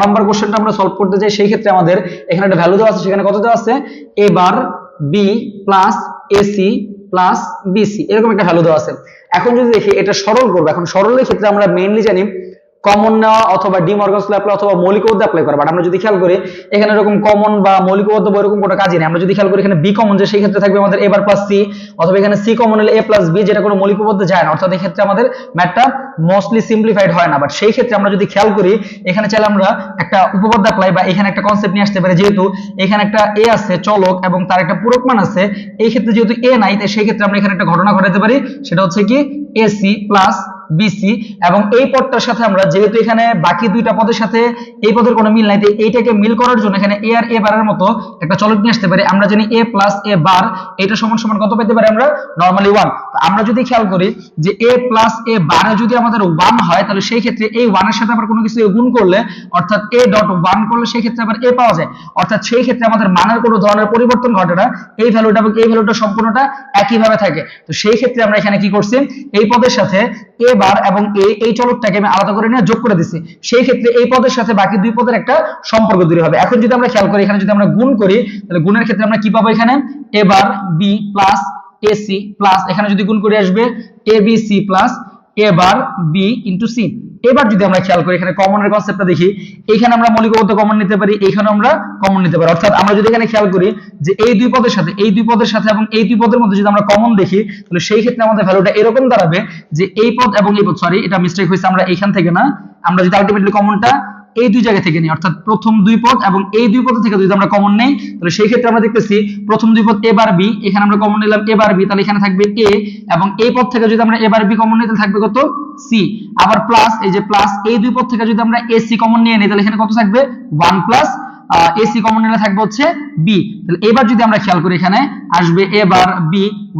নম্বর কোশ্চেনটা আমরা সলভ করতে যাই, সেই ক্ষেত্রে আমাদের এখানে একটা ভ্যালু দেওয়া আছে, সেখানে কত দেওয়া আছে, a bar b plus ac plus bc, এরকম একটা ভ্যালু দেওয়া আছে। এখন যদি দেখি এটা সরল করবো, এখন সরলের ক্ষেত্রে আমরা মেইনলি জানি কমন নেওয়া অথবা ডি মর্গানস ল অ্যাপ্লাই অথবা মৌলিক উপপাদ্য অ্যাপ্লাই করা। বাট আমরা যদি খেয়াল করি এখানে এরকম কমন বা মৌলিক উপপাদ্য বা এরকম কোনো কাজই নেই। আমরা যদি খেয়াল করি এখানে বি কমন, যে সেই ক্ষেত্রে থাকবে আমাদের a বার প্লাস c, অথবা এখানে c কমন হলে a প্লাস b, যেটা কোনো মৌলিক উপপাদ্য যায় না, অর্থাৎ এই ক্ষেত্রে আমাদের ম্যাথটা মোস্টলি সিম্পলিফাইড হয় না। বাট সেই ক্ষেত্রে আমরা যদি খেয়াল করি এখানে চাইলে আমরা একটা উপপাদ্য অ্যাপ্লাই বা এখানে একটা কনসেপ্ট নিয়ে আসতে পারি, যেহেতু এখানে একটা a আছে চলক এবং তার একটা পূরক মান আছে, এই ক্ষেত্রে যেহেতু a নাই, তাই সেই ক্ষেত্রে আমরা এখানে একটা ঘটনা ঘটাতে পারি, সেটা হচ্ছে কি ac প্লাস BC, এবং এই পদটার সাথে আমরা যেহেতু এখানে বাকি দুইটা পদের সাথে এই পদের কোনো মিল নাই, তাই এইটাকে মিল করার জন্য এখানে a আর a বারের মতো একটা চলক নিয়ে আসতে পারি। আমরা জানি a প্লাস a বার এটা সমান সমান কত পেতে পারি আমরা, নরমালি 1। তো আমরা যদি খেয়াল করি যে a প্লাস a বারে যদি আমাদের 1 হয়, তাহলে সেই ক্ষেত্রে এই 1 এর সাথে আবার কোনো কিছু গুণ করলে, অর্থাৎ a ডট 1 করলে সেই ক্ষেত্রে আবার a পাওয়া যায়, অর্থাৎ সেই ক্ষেত্রে আমাদের মানের কোনো ধরনের পরিবর্তন ঘটে না, এই ভ্যালুটা এবং এই ভ্যালুটা সম্পূর্ণটা একই ভাবে থাকে। তো সেই ক্ষেত্রে আমরা এখানে কি করছি, এই পদের সাথে a বার এবং এই চলকটাকে আমি আলাদা করে নিয়ে যোগ করে দিছি, সেই ক্ষেত্রে এই পদের সাথে বাকি দুই পদের একটা সম্পর্ক তৈরি হবে। এখন যদি আমরা খেয়াল করি এখানে যদি আমরা গুণ করি, তাহলে গুণের ক্ষেত্রে আমরা কি পাবো, এখানে a bar b plus ac plus এখানে যদি গুণ করে আসবে abc plus a bar b into c। এবার যদি আমরা খেয়াল করি এখানে কমনের কনসেপ্টটা দেখি, এখানে আমরা মৌলিক উপপাদ্য কমন নিতে পারি, এখানে আমরা কমন নিতে পারি, অর্থাৎ আমরা যদি এখানে খেয়াল করি যে এই দুই পদের সাথে এবং এই দুই পদের মধ্যে যদি আমরা কমন দেখি, তাহলে সেই ক্ষেত্রে আমাদের ভ্যালুটা এরকম দাঁড়াবে যে এই পদ এবং এই পদ, সরি এটা মিস্টেক হয়েছে, আমরা এইখান থেকে না, আমরা যদি আলটিমেটলি কমনটা এই দুই জায়গা থেকে নিই, অর্থাৎ প্রথম দুই পদ এবং এই দুই পদ থেকে যদি আমরা কমন নেই, তাহলে সেই ক্ষেত্রে আমরা দেখতেছি প্রথম দুই পদ a বার b, এখানে আমরা কমন নিলাম a বার b, তাহলে এখানে থাকবে a, এবং এই পদ থেকে যদি আমরা a বার b কমন নিই, তাহলে থাকবে কত, c। আবার প্লাস এই যে প্লাস এই দুই পদ থেকে যদি আমরা ac কমন নিয়ে নিই, তাহলে এখানে কত থাকবে 1 প্লাস ac কমন নিলে থাকবে হচ্ছে b। তাহলে এবার যদি আমরা খেয়াল করি এখানে আসবে a bar b,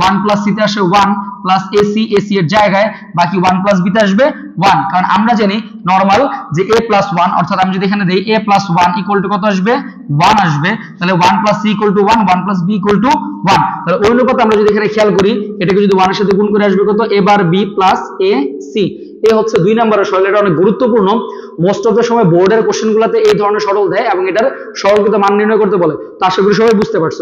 1 plus c তে আসে 1 প্লাস ac এর জায়গায় বাকি 1 প্লাস b তে আসবে 1, কারণ আমরা জানি নরমাল যে a প্লাস 1, অর্থাৎ আমি যদি এখানে দেই a প্লাস 1 ইকুয়াল টু কত আসবে, 1 আসবে, তাহলে 1 plus c equal to 1, 1 plus b equal to 1। তাহলে ওই অনুপাতে আমরা যদি এখানে খেয়াল করি এটাকে যদি 1 এর সাথে গুণ করে আসবে কত, a bar b plus ac। এই হচ্ছে 2 নম্বরের সরল, এটা অনেক গুরুত্বপূর্ণ। মোস্ট অফ দ্য সময় বোর্ডের কোশ্চেনগুলোতে এই ধরনের সরল দেয় এবং এটার সরলকৃত মান নির্ণয় করতে বলে। তো আশা করি সবাই বুঝতে পারছো।